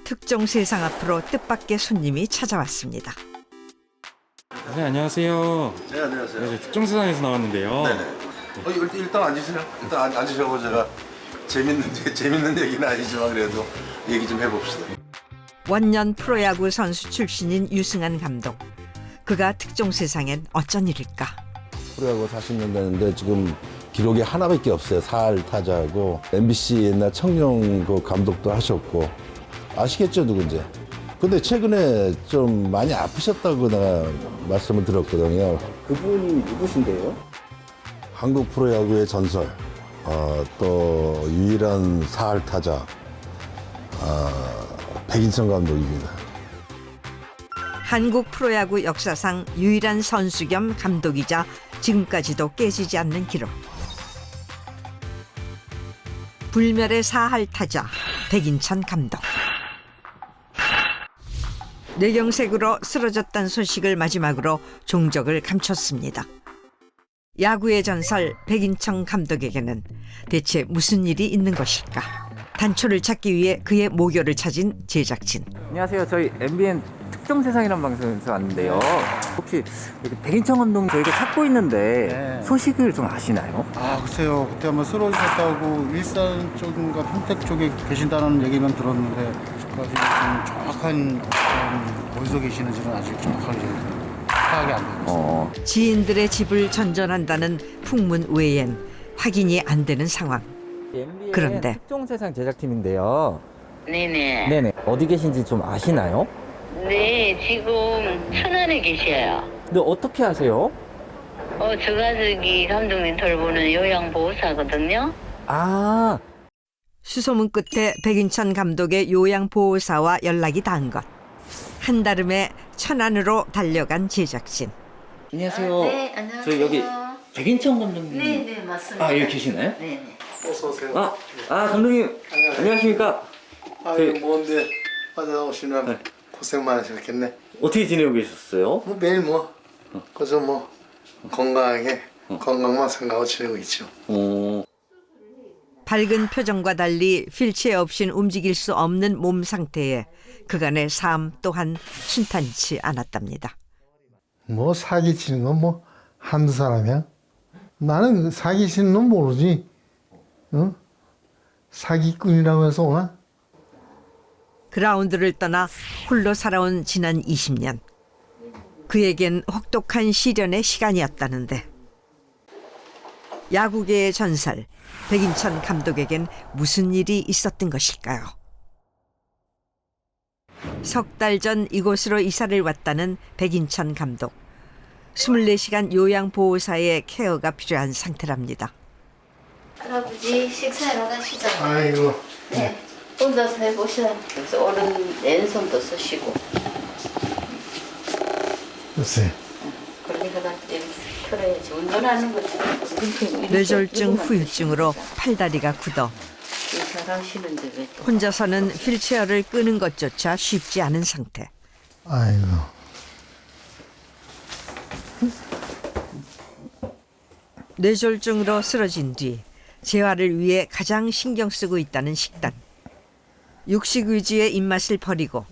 특종 세상 앞으로 뜻밖의 손님이 찾아왔습니다. 네, 안녕하세요. 네, 안녕하세요. 네, 특종세상에서 나왔는데요. 네네. 일단 앉으세요. 일단 앉으셔고 제가 재밌는 얘기는 아니지만 그래도 얘기 좀 해봅시다. 원년 프로야구 선수 출신인 유승환 감독. 그가 특종 세상엔 어쩐 일일까? 프로야구 40년 됐는데 지금 기록이 하나밖에 없어요. 4할 타자하고 MBC 옛날 청룡 그 감독도 하셨고 아시겠죠 누군지. 근데 최근에 좀 많이 아프셨다고 내가 말씀을 들었거든요. 그분이 누구신데요? 한국 프로야구의 전설, 또 유일한 4할 타자 백인천 감독입니다. 한국 프로야구 역사상 유일한 선수 겸 감독이자 지금까지도 깨지지 않는 기록. 불멸의 4할 타자 백인천 감독. 뇌경색으로 쓰러졌다는 소식을 마지막으로 종적을 감췄습니다. 야구의 전설 백인천 감독에게는 대체 무슨 일이 있는 것일까? 단초를 찾기 위해 그의 모교를 찾은 제작진. 안녕하세요. 저희 MBN 특종세상이라는 방송에서 왔는데요. 혹시 여기 백인천 감독 저희가 찾고 있는데 네. 소식을 좀 아시나요? 아 글쎄요, 그때 한번 쓰러지셨다고 일산 쪽인가 평택 쪽에 계신다는 얘기는 들었는데 아직까지 좀 정확한 어디서 계시는지는 아직 정확하게 파악이 안 되고 있어요. 지인들의 집을 전전한다는 풍문 외엔 확인이 안 되는 상황. MBN 그런데. 특종세상 제작팀인데요. 네네. 네네. 어디 계신지 좀 아시나요? 네, 지금 천안에 계셔요. 근데 어떻게 아세요? 제가 저기 감독님 돌보는 요양보호사거든요. 아, 수소문 끝에 백인천 감독의 요양보호사와 연락이 닿은 것. 한달음에 천안으로 달려간 제작진. 안녕하세요. 네, 안녕하세요. 저희 여기 백인천 감독님. 네네, 맞습니다. 아, 여기 계시나요? 네네. 어서 오세요. 감독님. 안녕하십니까? 이거 뭔데 찾아오시면 네. 고생 많으셨겠네. 어떻게 지내고 계셨어요? 뭐 매일 그저 건강하게 건강만 생각하고 지내고 있죠. 밝은 표정과 달리 휠체어 없인 움직일 수 없는 몸 상태에 그간의 삶 또한 순탄치 않았답니다. 뭐 사기치는 건 한두 사람이야? 나는 사기치는 건 모르지. 사기꾼이라고 해서 오나? 그라운드를 떠나 홀로 살아온 지난 20년. 그에겐 혹독한 시련의 시간이었다는데. 야구계의 전설 백인천 감독에겐 무슨 일이 있었던 것일까요? 석 달 전 이곳으로 이사를 왔다는 백인천 감독. 24시간 요양보호사의 케어가 필요한 상태랍니다. 할아버지 식사하러 가시죠. 아이고. 네. 혼자서 해보셔. 그래서 오른 왼손도 쓰시고. 글쎄. 그렇게 하다 때 털어야지. 운전하는 거지. 뇌졸중 후유증으로 팔다리가 굳어 잘하시는데 왜 또. 혼자서는 휠체어를 끄는 것조차 쉽지 않은 상태. 아이고. 뇌졸중으로 쓰러진 뒤 재활을 위해 가장 신경 쓰고 있다는 식단. 육식 위주의 입맛을 버리고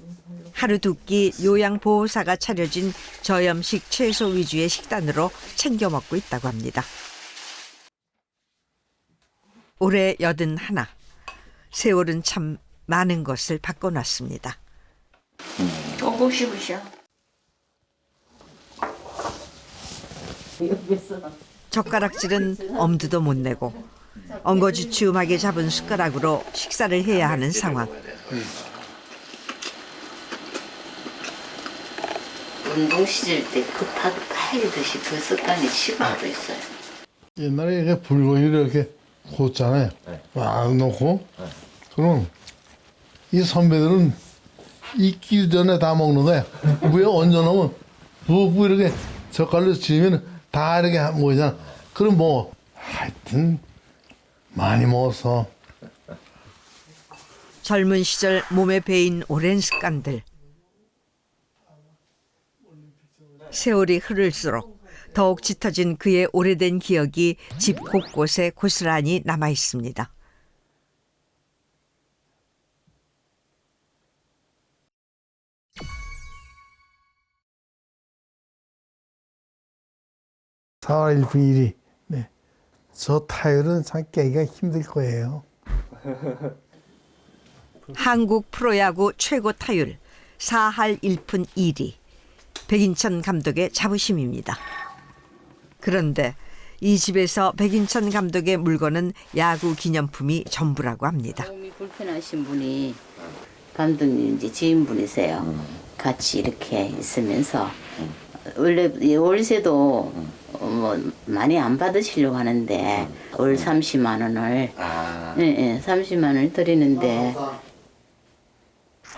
하루 두 끼 요양보호사가 차려진 저염식 채소 위주의 식단으로 챙겨 먹고 있다고 합니다. 올해 81. 세월은 참 많은 것을 바꿔놨습니다. 오고 싶으셔. 젓가락질은 엄두도 못 내고 엉거주춤하게 잡은 숟가락으로 식사를 해야 하는 상황. 운동 시절 때 급하게 빨리듯이 그 습관이 식어져 있어요. 옛날에 이렇게 불고기 이렇게 굽잖아요. 막 넣고. 그럼 이 선배들은 익기 전에 다 먹는 거야. 위에 얹어놓으면 푹푹 이렇게 젓갈로 지으면 다 이렇게 먹잖아. 그럼 하여튼 많이 먹었어. 젊은 시절 몸에 배인 오랜 습관들. 세월이 흐를수록 더욱 짙어진 그의 오래된 기억이 집 곳곳에 고스란히 남아 있습니다. 4월 1분 1위. 네. 저 타율은 참 깨기가 힘들 거예요. 한국 프로야구 최고 타율 4할 1푼 1리 백인천 감독의 자부심입니다. 그런데 이 집에서 백인천 감독의 물건은 야구 기념품이 전부라고 합니다. 몸이 불편하신 분이 감독님 이제 지인분이세요. 같이 이렇게 있으면서 원래 월세도 뭐 많이 안 받으시려고 하는데 월 30만 원을 30만 원을 드리는데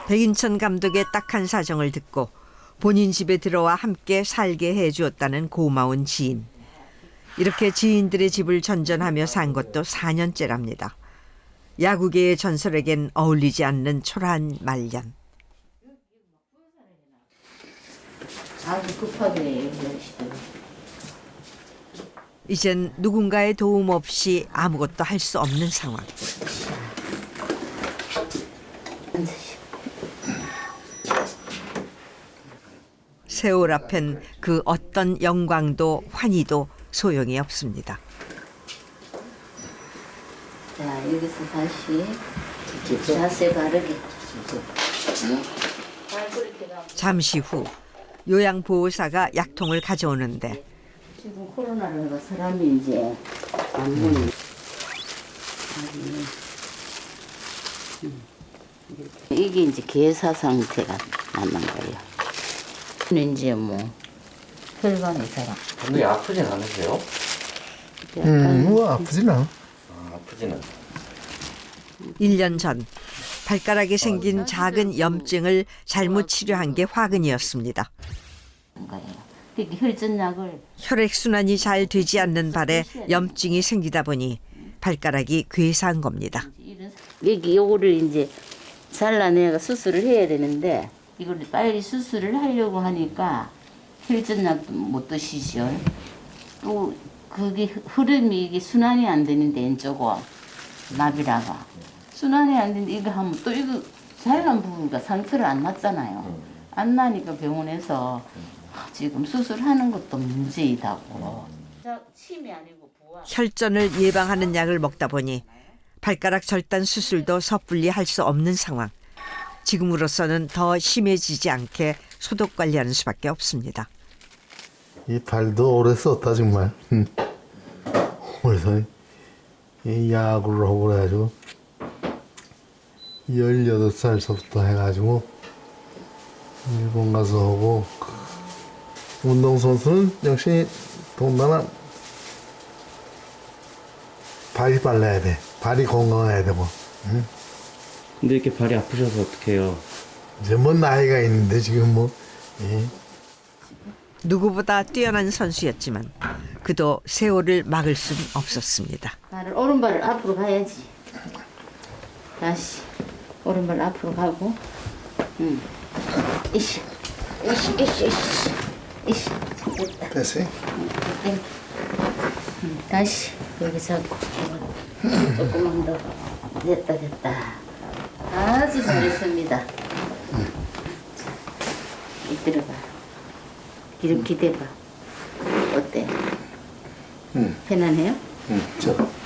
백인천 감독의 딱한 사정을 듣고 본인 집에 들어와 함께 살게 해주었다는 고마운 지인. 이렇게 지인들의 집을 전전하며 산 것도 4년째랍니다. 야구계의 전설에겐 어울리지 않는 초라한 말년. 아주 급하게 얘기하시더라고요. 이젠 누군가의 도움 없이 아무것도 할 수 없는 상황. 세월 앞엔 그 어떤 영광도 환희도 소용이 없습니다. 자, 여기서 다시 이렇게 자세 바르게. 잠시 후 요양보호사가 약통을 가져오는데 지금 코로나로 해가 사람이 이제 안 보니. 이게 이제 괴사 상태가 남는 거예요. 이제 뭐 혈관이 잘 안. 감독이 아프진 않으세요? 뭐 아프진 않아. 아프진 않아요. 1년 전 발가락에 생긴 작은 염증을 잘못 치료한 게 화근이었습니다. 거예요. 그러니까 혈전약을 혈액순환이 잘 되지 않는 발에 염증이 생기다 보니 발가락이 괴사한 겁니다. 여기 요거를 이제 잘라내가 수술을 해야 되는데 이걸 빨리 수술을 하려고 하니까 혈전약도 못 드시죠. 또 그게 흐름이 이게 순환이 안 되는데 왼쪽은 나비라가 순환이 안 되는데 이거 하면 또 이거 잘난 부분가 상처를 안 났잖아요. 안 나니까 병원에서 지금 수술하는 것도 문제이다고. 침이 아니고 부하. 혈전을 예방하는 약을 먹다 보니 발가락 절단 수술도 섣불리 할 수 없는 상황. 지금으로서는 더 심해지지 않게 소독 관리하는 수밖에 없습니다. 이 발도 오래 썼다 정말. 그래서 이 야구를 하고 그래가지고 18살서부터 해가지고 일본 가서 하고 운동선수는 역시 동남아 발이 빨라야 돼. 발이 건강해야 되고. 근데 이렇게 발이 아프셔서 어떡해요? 이제 뭐 나이가 있는데 지금 뭐. 예. 누구보다 뛰어난 선수였지만 그도 세월을 막을 순 없었습니다. 발을 오른발을 앞으로 가야지. 다시 오른발 앞으로 가고. 이씨, 이씨, 이씨, 이씨, 이씨. 됐다. 됐어요? 다시 여기 잡고 조금만 더. 됐다, 됐다. 아주 잘했습니다. 이끌어봐. 이렇게 대봐. 어때? 편안해요?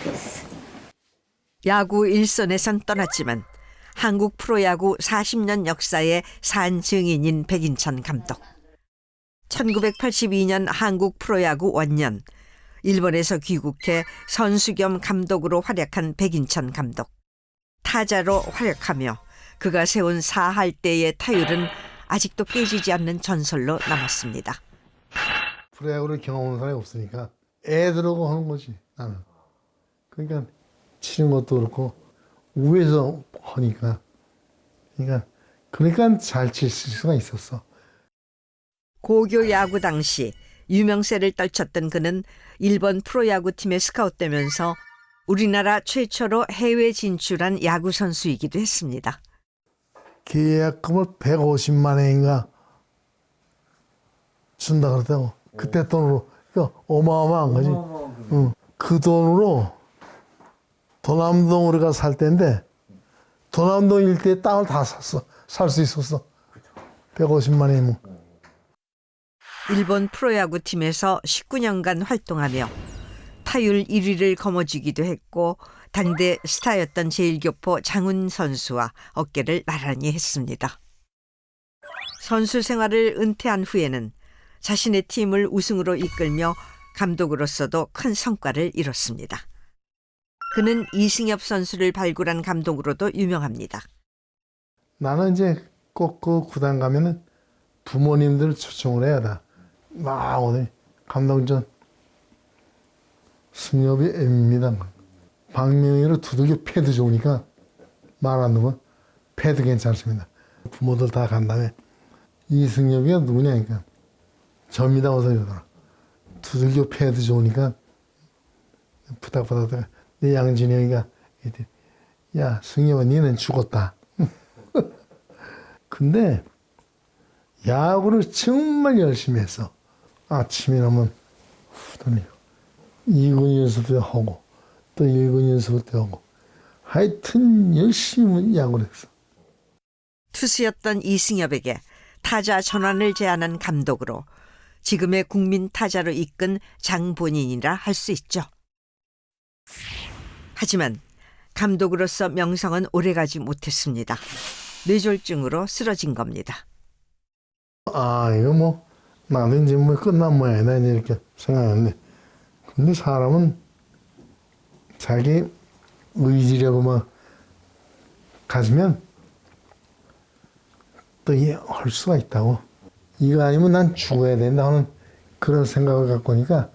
됐어. 야구 일선에선 떠났지만 한국 프로야구 40년 역사의 산 증인인 백인천 감독. 1982년 한국 프로야구 원년 일본에서 귀국해 선수 겸 감독으로 활약한 백인천 감독. 타자로 활약하며 그가 세운 4할 때의 타율은 아직도 깨지지 않는 전설로 남았습니다. 프로야구를 경험한 사람이 없으니까 애들하고 하는 거지 나는. 그러니까 치는 것도 그렇고 위에서 하니까 그러니까 잘 칠 수가 있었어. 고교 야구 당시 유명세를 떨쳤던 그는 일본 프로야구팀에 스카웃되면서 우리나라 최초로 해외 진출한 야구 선수이기도 했습니다. 계약금을 150만 원인가 준다 그랬다고. 그때 돈으로. 그러니까 어마어마한 거지. 그 돈으로 도남동 우리가 살 때인데 도남동 일대에 땅을 다 샀어. 살 수 있었어. 150만 원이면. 일본 프로야구 팀에서 19년간 활동하며 타율 1위를 거머쥐기도 했고 당대 스타였던 제일교포 장훈 선수와 어깨를 나란히 했습니다. 선수 생활을 은퇴한 후에는 자신의 팀을 우승으로 이끌며 감독으로서도 큰 성과를 이뤘습니다. 그는 이승엽 선수를 발굴한 감독으로도 유명합니다. 나는 이제 꼭 그 구단 가면은 부모님들 초청을 해야 돼. 막 오늘 감독전 승엽이 M입니다. 박명희로 두들겨 패드 좋으니까 말 안 듣고 패드 괜찮습니다. 부모들 다 간 다음에 이승엽이가 누구냐니까 접니다 어서 이러더라. 두들겨 패드 좋으니까 부탁받았다가 내 양진영이가 야 승엽아 니는 죽었다. 근데 야구를 정말 열심히 했어. 아침에 나면 후더니 2군 연습도 하고 또 1군 연습도 하고 하여튼 열심히 야구를 했어. 투수였던 이승엽에게 타자 전환을 제안한 감독으로 지금의 국민 타자로 이끈 장본인이라 할 수 있죠. 하지만 감독으로서 명성은 오래가지 못했습니다. 뇌졸중으로 쓰러진 겁니다. 아 이거 뭐 나도 이제 뭐 끝난 모양이다 이렇게 생각했는데 근데 사람은 자기 의지력만 가지면 또 이게 할 수가 있다고. 이거 아니면 난 죽어야 된다 하는 그런 생각을 갖고 오니까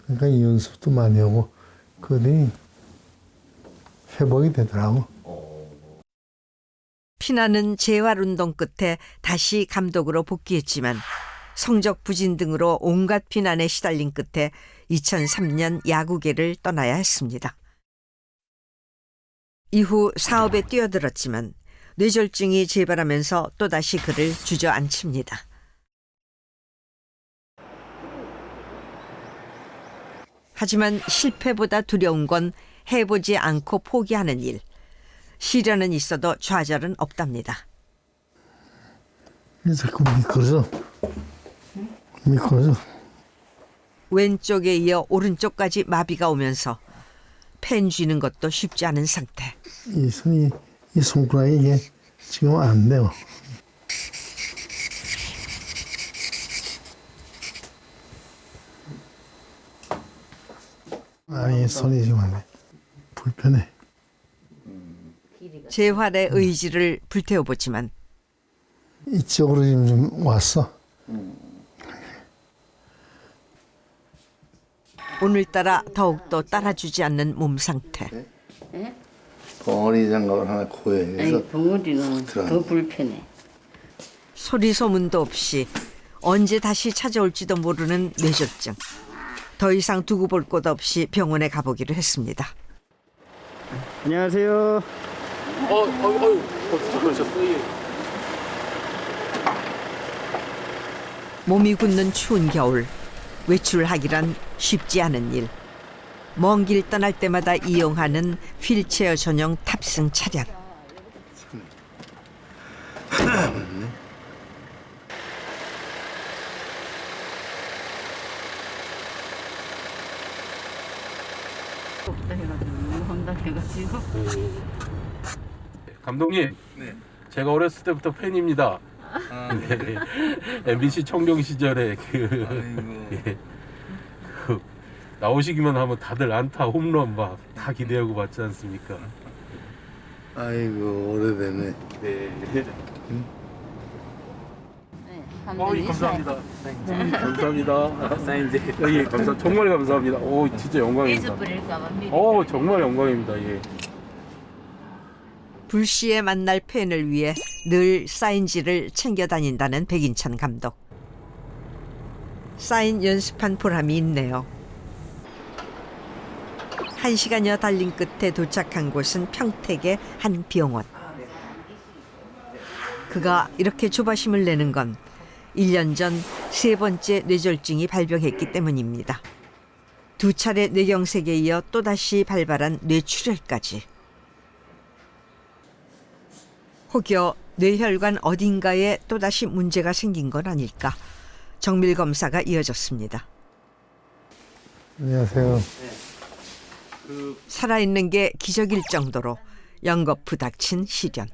그러니까 이 연습도 많이 하고 그러더니 회복이 되더라고. 피나는 재활운동 끝에 다시 감독으로 복귀했지만 성적 부진 등으로 온갖 비난에 시달린 끝에 2003년 야구계를 떠나야 했습니다. 이후 사업에 뛰어들었지만 뇌졸중이 재발하면서 또다시 그를 주저앉힙니다. 하지만 실패보다 두려운 건 해보지 않고 포기하는 일. 시련은 있어도 좌절은 없답니다. 자꾸 미끄러져. 왼쪽에 이어 오른쪽까지 마비가 오면서 펜 쥐는 것도 쉽지 않은 상태. 이 손이 이 손가락이 이게 지금 안 돼요. 아니 손이 지금 안 돼. 불편해. 재활의 의지를 불태워보지만 이쪽으로 지금 좀 왔어. 오늘따라 더욱더 따라주지 않는 몸 상태. 벙어리 장갑을 하나 코에 해서 아니 벙어리는 더 불편해. 소리 소문도 없이 언제 다시 찾아올지도 모르는 뇌졸중. 더 이상 두고 볼 곳 없이 병원에 가보기로 했습니다. 안녕하세요. 몸이 굳는 추운 겨울, 외출하기란 쉽지 않은 일. 먼 길 떠날 때마다 이용하는 휠체어 전용 탑승 차량. 감독님, 제가 어렸을 때부터 팬입니다. 네. MBC 청룡 시절에 나오시기만 하면 다들 안타, 홈런 막 다 기대하고 봤지 않습니까? 아이고 오래되네. 네. 감독님 감사합니다. 감사합니다. 사인제. 예, 정말 감사합니다. 오, 진짜 영광입니다. 잊어버릴까봐 미리. 정말 영광입니다. 예. 불시에 만날 팬을 위해 늘 사인지를 챙겨 다닌다는 백인천 감독. 사인 연습한 보람이 있네요. 1시간여 달린 끝에 도착한 곳은 평택의 한 병원. 그가 이렇게 조바심을 내는 건 1년 전 3번째 뇌졸중이 발병했기 때문입니다. 2차례 뇌경색에 이어 또다시 발발한 뇌출혈까지. 혹여 뇌혈관 어딘가에 또다시 문제가 생긴 건 아닐까 정밀 검사가 이어졌습니다. 안녕하세요. 살아있는 게 기적일 정도로 연거푸 닥친 시련.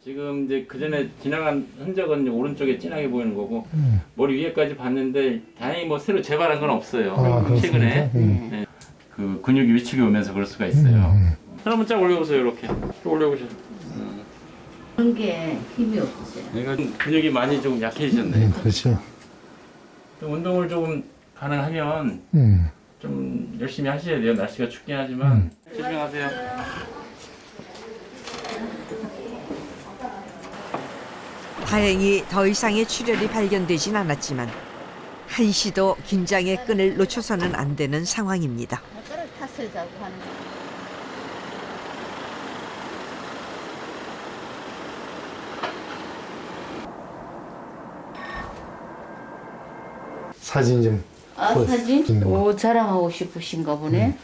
지금 이제 그 전에 지나간 흔적은 이제 오른쪽에 진하게 보이는 거고 머리 위에까지 봤는데 다행히 뭐 새로 재발한 건 없어요. 최근에 네. 그 근육이 위축이 오면서 그럴 수가 있어요. 한번 쫙 올려보세요. 이렇게 쭉 올려보세요. 그런 게 힘이 없으세요. 내가 근육이 많이 좀 약해지셨네. 그렇죠. 좀 운동을 좀 가능하면 좀 열심히 하셔야 돼요. 날씨가 춥긴 하지만 조심하세요. 다행히 더 이상의 출혈이 발견되진 않았지만 한시도 긴장의 끈을 놓쳐서는 안 되는 상황입니다. 손가락 탓을 자꾸 하는 거. 사진 좀. 아, 사진? 오, 자랑하고 싶으신가 보네.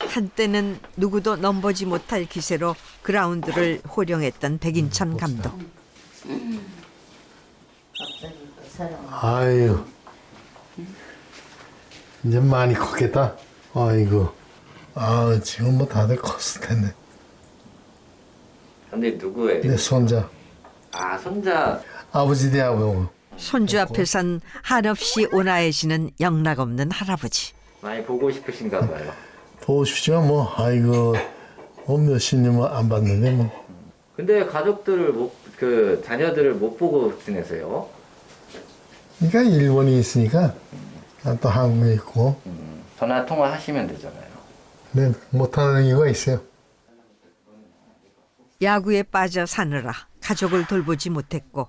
한때는 누구도 넘보지 못할 기세로 그라운드를 호령했던 백인천 감독. 갑자기 또 사랑. 아유. 이제 많이 컸겠다. 아이고. 아, 지금 뭐 다들 컸을 텐데. 근데 누구예요? 내 손자. 아, 손자. 아버지 대하고. 손주 앞에선 한없이 온화해지는 영락없는 할아버지. 많이 보고 싶으신가 봐요. 보고 싶지만 뭐, 아이고. 몇십 년은 안 봤는데 뭐. 근데 가족들을 그 자녀들을 못 보고 지내세요? 그러니까 일본이 있으니까 난 또 한국에 있고. 전화 통화하시면 되잖아요. 네, 못하는 이유가 있어요. 야구에 빠져 사느라 가족을 돌보지 못했고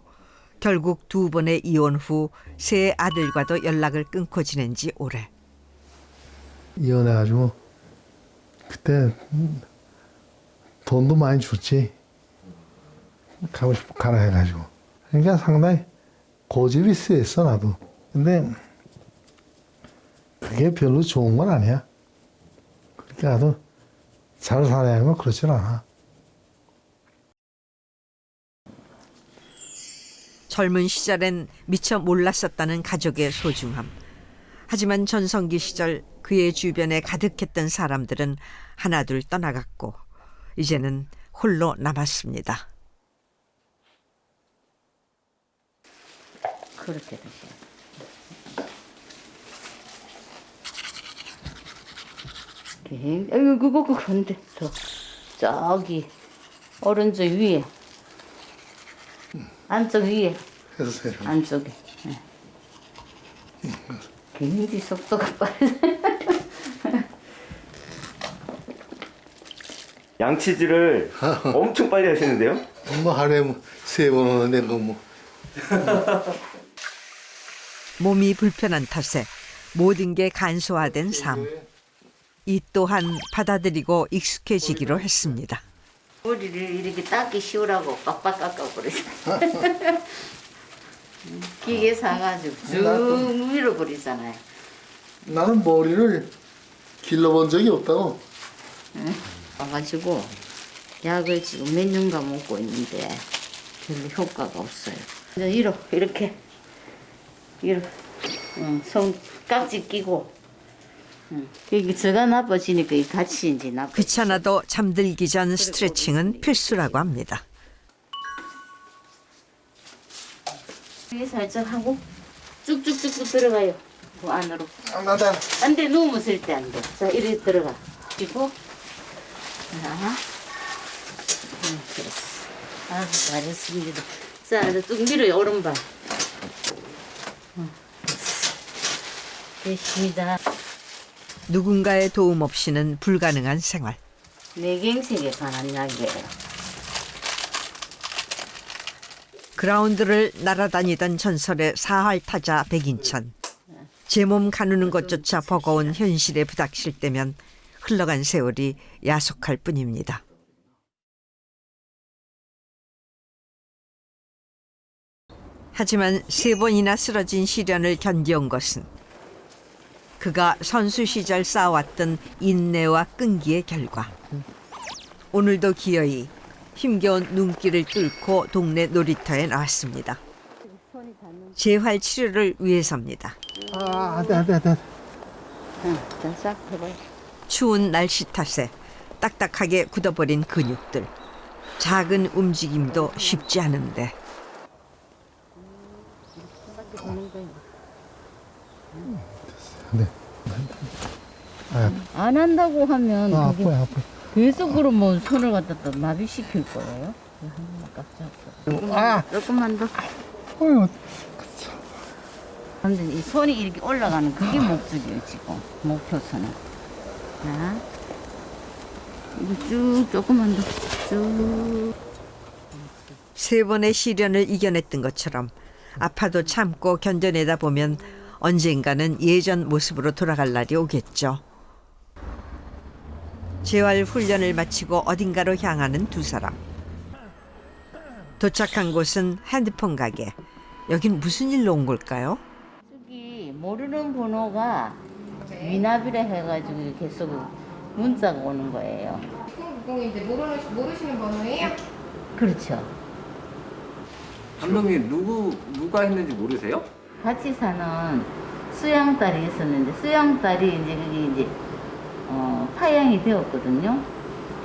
결국 2번의 이혼 후 세 아들과도 연락을 끊고 지낸 지 오래. 이혼해가지고 그때 돈도 많이 줬지. 가고 싶어 가라 해가지고. 그러니까 상당히 고집이 세했어 나도. 근데 그게 별로 좋은 건 아니야. 그러니까 나도 잘 살아야만 그렇진 않아. 젊은 시절엔 미처 몰랐었다는 가족의 소중함. 하지만 전성기 시절 그의 주변에 가득했던 사람들은 하나둘 떠나갔고 이제는 홀로 남았습니다. 그렇게 되세요. 아이고, 그런데 더 저기 오른쪽 위에 안쪽 위에 해주세요. 안쪽에 굉장히 속도가 빠르. 양치질을 엄청 빨리 하시는데요? 뭐 하루에 뭐 3번 오는데 그거 뭐. 몸이 불편한 탓에 모든 게 간소화된 삶. 이 또한 받아들이고 익숙해지기로 했습니다. 머리를 이렇게 닦기 쉬우라고 빡빡 깎아버리죠. 기계 사가지고 쭉 밀어버리잖아요. 나는 머리를 길러본 적이 없다고. 와가지고 약을 지금 몇 년간 먹고 있는데 별로 효과가 없어요. 이렇게 손 깍지 끼고 이게 저가 나빠지니까 이 같이 이제 나빠. 귀찮아도 잠들기 전 스트레칭은 필수라고 합니다. 이게 살짝 하고 쭉쭉쭉쭉 들어가요. 그 안으로. 나다. 안 돼, 누우면 때 안 돼. 자, 이렇게 들어가. 그리고 자, 됐어. 아주 잘했습니다. 자, 이제 쭉 밀어요, 오른발. 됐어. 됐습니다. 누군가의 도움 없이는 불가능한 생활. 뇌경색에 관한 약이에요. 그라운드를 날아다니던 전설의 사활 타자 백인천. 제 몸 가누는 것조차 버거운 현실에 부닥칠 때면 흘러간 세월이 야속할 뿐입니다. 하지만 3번이나 쓰러진 시련을 견뎌온 것은 그가 선수 시절 쌓아왔던 인내와 끈기의 결과. 오늘도 기어이 힘겨운 눈길을 뚫고 동네 놀이터에 나왔습니다. 재활 치료를 위해서입니다. 싹 해봐. 추운 날씨 탓에 딱딱하게 굳어버린 근육들. 작은 움직임도 쉽지 않은데 안 한다고 하면 그게 아파요. 계속 그러면 손을 갖다 또 마비시킬 거예요. 조금만 더. 근데 이 손이 이렇게 올라가는 그게 목적이에요 지금 목표선은. 자, 이거 쭉 조금만 더 쭉. 3번의 시련을 이겨냈던 것처럼 아파도 참고 견뎌내다 보면 언젠가는 예전 모습으로 돌아갈 날이 오겠죠. 재활 훈련을 마치고 어딘가로 향하는 두 사람. 도착한 곳은 핸드폰 가게. 여긴 무슨 일로 온 걸까요? 저기 모르는 번호가 미납이라 해가지고 계속 문자가 오는 거예요. 010인데 모르시는 번호예요? 그렇죠. 감독님 누가 했는지 모르세요? 같이 사는 수양딸이 있었는데 수양딸이 이제 그게 이제 파양이 되었거든요.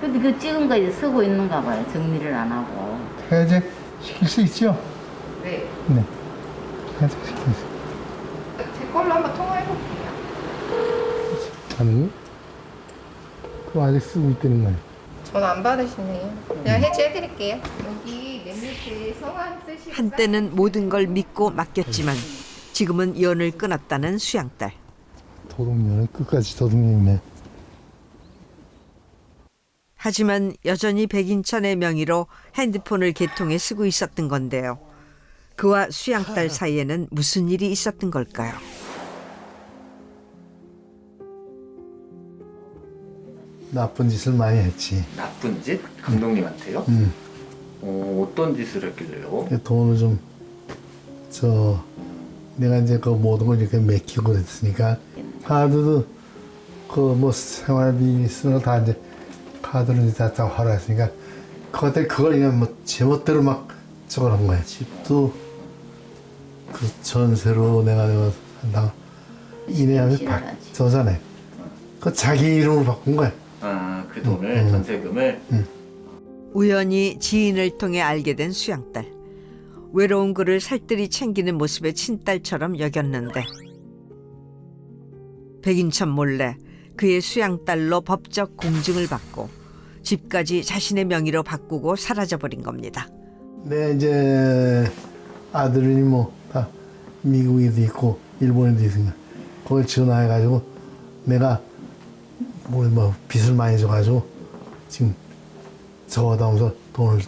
근데 그 찍은 거 이제 쓰고 있는가 봐요. 정리를 안 하고. 해제 시킬 수 있죠? 네. 네. 해제 시킬 수 있어요. 제 걸로 한번 통화해 볼게요. 아니, 그거 아직 쓰고 있다는 거예요. 전화 안 받으시네요. 그냥 해지해 드릴게요. 여기 맨 밑에 성함 쓰시고 한때는 모든 걸 믿고 맡겼지만 지금은 연을 끊었다는 수양딸. 도둑년은 끝까지 도둑년이네. 하지만 여전히 백인천의 명의로 핸드폰을 개통해 쓰고 있었던 건데요. 그와 수양딸 사이에는 무슨 일이 있었던 걸까요? 나쁜 짓을 많이 했지. 나쁜 짓? 감독님한테요? 어떤 짓을 했길래요? 돈을 좀, 내가 이제 그 모든 걸 이렇게 맡기고 그랬으니까, 카드도 그 뭐 생활비 쓰는 거 다 이제 카드로 이제 다 활용했으니까, 그때 그걸 그냥 뭐 제멋대로 막 저걸 한 거야. 집도 그 전세로 내가 한다고 이내하면 저자네. 그 자기 이름으로 바꾼 거야. 아, 그 돈을 전세금을 우연히 지인을 통해 알게 된 수양딸. 외로운 그를 살뜰히 챙기는 모습의 친딸처럼 여겼는데 백인천 몰래 그의 수양딸로 법적 공증을 받고 집까지 자신의 명의로 바꾸고 사라져버린 겁니다. 내 이제 아들이 뭐 다 미국에도 있고 일본에도 있으니까 그걸 전화해가지고 내가 뭐 빚을 많이 져가지고 지금 적어다 오면서 돈을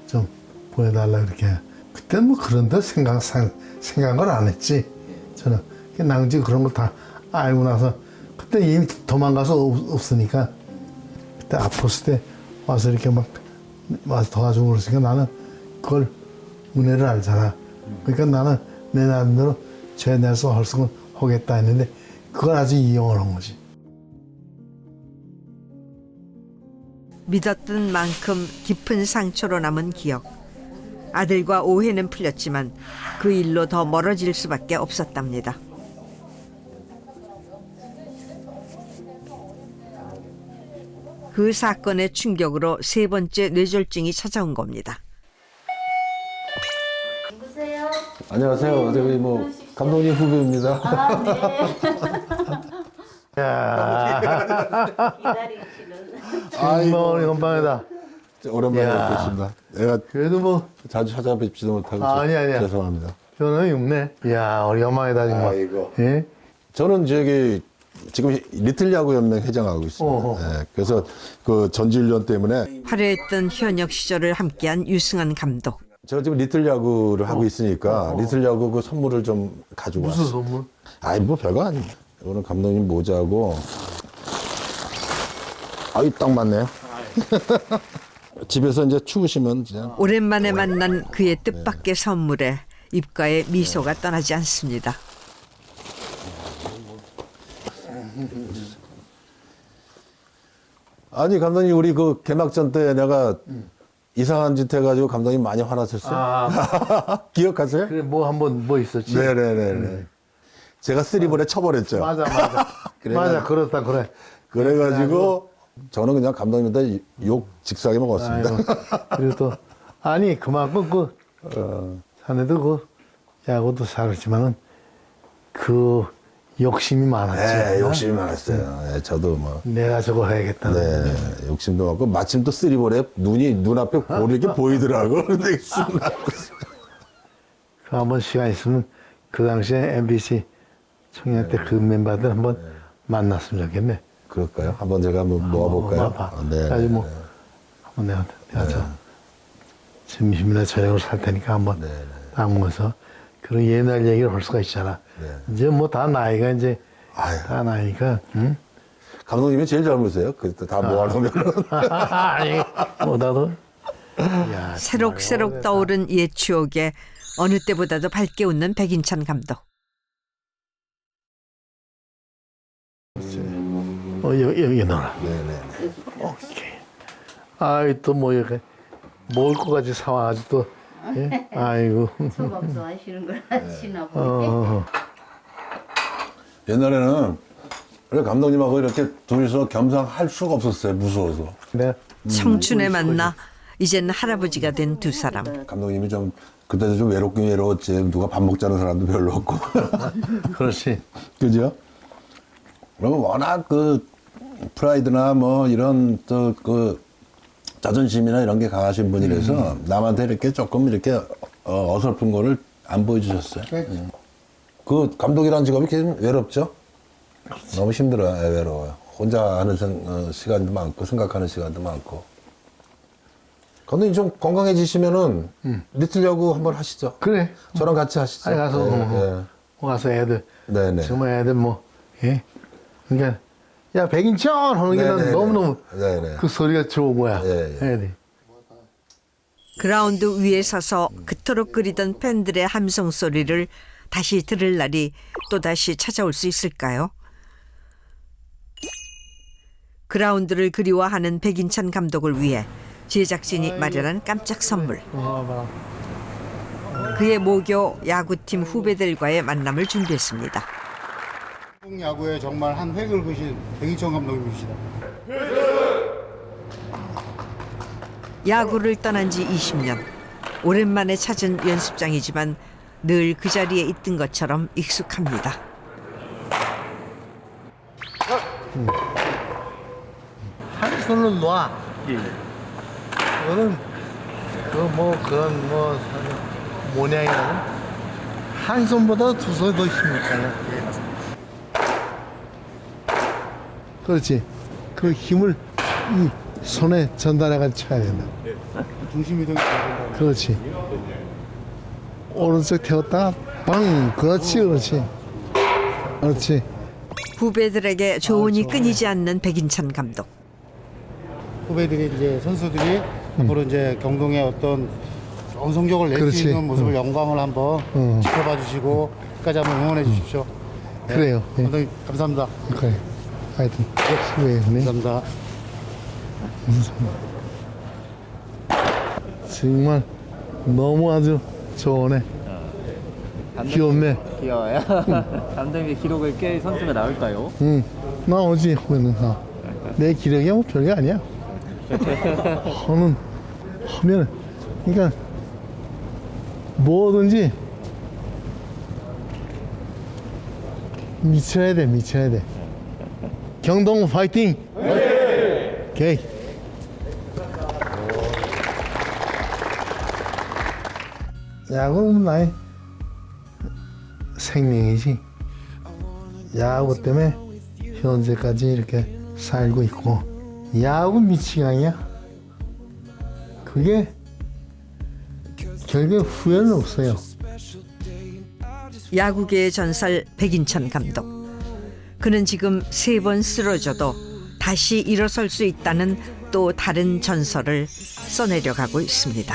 좀 보내달라 그렇게. 그때 뭐 그런데 생각을 안 했지. 저는 나는 지금 그런 걸 다 알고 나서 그때 이미 도망가서 없으니까 그때 아팠을 때 와서 이렇게 막 와서 도와주고 그랬으니까 나는 그걸 은혜를 알잖아. 그러니까 나는 내 나름대로 최대한서 할 수 있는 하겠다 했는데 그걸 아주 이용을 한 거지. 믿었던 만큼 깊은 상처로 남은 기억. 아들과 오해는 풀렸지만 그 일로 더 멀어질 수밖에 없었답니다. 그 사건의 충격으로 3번째 뇌졸중이 찾아온 겁니다. 누구세요? 안녕하세요. 저기 뭐 감독님 후배입니다. 아, 네. 아이고 건방이다. 오랜만에 야. 뵙겠습니다. 내가 그래도 뭐 자주 찾아뵙지도 못하고 아니야. 죄송합니다. 변함이 없네. 이야 우리 엄마이다 정말. 아이고. 예? 저는 저기 지금 리틀 야구 연맹 회장하고 있습니다. 예, 그래서 그 전지훈련 때문에 화려했던 현역 시절을 함께한 유승환 감독. 제가 지금 리틀 야구를 하고 있으니까 리틀 야구 그 선물을 좀 가지고 무슨 왔어요. 선물? 아이 뭐 별거 아닙니다. 이거는 감독님 모자고 아이 딱 맞네요. 집에서 이제 추우시면 그냥 오랜만에 만난 그의 뜻밖의 선물에 입가에 미소가 떠나지 않습니다. 아니 감독님 우리 그 개막전 때 내가 이상한 짓 해가지고 감독님 많이 화나셨어요. 기억하세요? 그래 뭐 한번 뭐 있었지. 네네네. 제가 쓰리볼에 쳐버렸죠. 맞아. 맞아 그렇다 그래. 그래가지고 저는 그냥 감독님한테 욕 직사하게 먹었습니다. 아이고, 그리고 또 아니 그만큼 그 자네도 그 야구도 잘했지만은 그 욕심이 많았지. 네, 욕심이 많았어요. 네, 저도 뭐. 내가 저거 해야겠다. 네, 욕심도 많고 마침 또 쓰리볼에 눈앞에 볼이 이렇게 보이더라고. 근데 그 한번 시간 있으면 그 당시에 MBC 청년 때 그 멤버들 한번 만났으면 좋겠네. 그럴까요? 한번 제가 한번 모아볼까요? 네. 아주 뭐 한번 내가 저 점심이나 저녁을 살 테니까 한번 딱 모여서 그런 옛날 얘기를 할 수가 있잖아. 이제 뭐 다 나이가 이제 다 나이니까. 응? 감독님이 제일 젊으세요. 그때 다 모아놓으면. 아니 뭐 나도. 새록새록 떠오른 옛 추억에 어느 때보다도 밝게 웃는 백인천 감독. 여기 넣어라. 네네. 오케이. 아이 또 뭐 이렇게 먹을 거 같이 사와가지고 또. 예? 아이고. 초밥 좋아하시는 걸 아시나 보네. 옛날에는 우리 감독님하고 이렇게 둘이서 겸상할 수가 없었어요. 무서워서. 네. 청춘에 만나 이젠 할아버지가 된 두 사람. 감독님이 좀 그때도 좀 외롭긴 외로웠지. 누가 밥 먹자는 사람도 별로 없고. 그렇지. 그죠? 그러면 워낙 그 프라이드나 뭐 이런 또 그 자존심이나 이런 게 강하신 분이라서 남한테 이렇게 조금 이렇게 어설픈 거를 안 보여주셨어요. 그 감독이라는 직업이 좀 외롭죠? 너무 힘들어요. 외로워요. 혼자 하는 시간도 많고 생각하는 시간도 많고. 감독님 좀 건강해지시면은 리틀 야구 한번 하시죠. 그래. 저랑 같이 하시죠. 아니, 가서 네. 애들. 네네. 정말 애들 뭐, 예? 그러니까, 야, 백인천! 하는 게 난 너무너무 네네. 그 소리가 좋은 거야. 예. 애들이. 그라운드 위에 서서 그토록 끓이던 팬들의 함성 소리를 다시 들을 날이 또다시 찾아올 수 있을까요? 그라운드를 그리워하는 백인천 감독을 위해 제작진이 마련한 깜짝 선물. 그의 모교 야구팀 후배들과의 만남을 준비했습니다. 한국 야구에 정말 한 획을 그신 백인천 감독님이시다. 야구를 떠난 지 20년. 오랜만에 찾은 연습장이지만 늘 그 자리에 있던 것처럼 익숙합니다. 한 손으로 놔. 그거는, 그런 모양이라고. 한 손보다 두 손이 더 힘들까요? 그렇지. 그 힘을 이 손에 전달해가 쳐야 된다. 중심 이동이 잘 된다. 그렇지. 오른쪽 태웠다가 빵. 그렇지. 후배들에게 조언이 끊이지 않는 백인천 감독. 후배들이 이제 선수들이 앞으로 이제 경동의 어떤 좋은 성적을 낼 수 있는 모습을 영광을 한번 지켜봐 주시고 끝까지 한번 응원해 주십시오. 네. 그래요. 예. 감독님 감사합니다. 그래. 하여튼 수고했네. 감사합니다. 정말 너무 아주 좋네. 귀엽네. 귀여워요. 감독님의 기록을 깰 선수가 나올까요? 응. 나오지. 내 기력이 뭐 별게 아니야. 하면 그러니까 뭐든지 미쳐야 돼. 경동 파이팅! 네. 오케이. 야구는 나의 생명이지. 야구 때문에 현재까지 이렇게 살고 있고, 야구 미치광이야. 그게 결국에 후회는 없어요. 야구계의 전설 백인천 감독. 그는 지금 3번 쓰러져도 다시 일어설 수 있다는 또 다른 전설을 써내려가고 있습니다.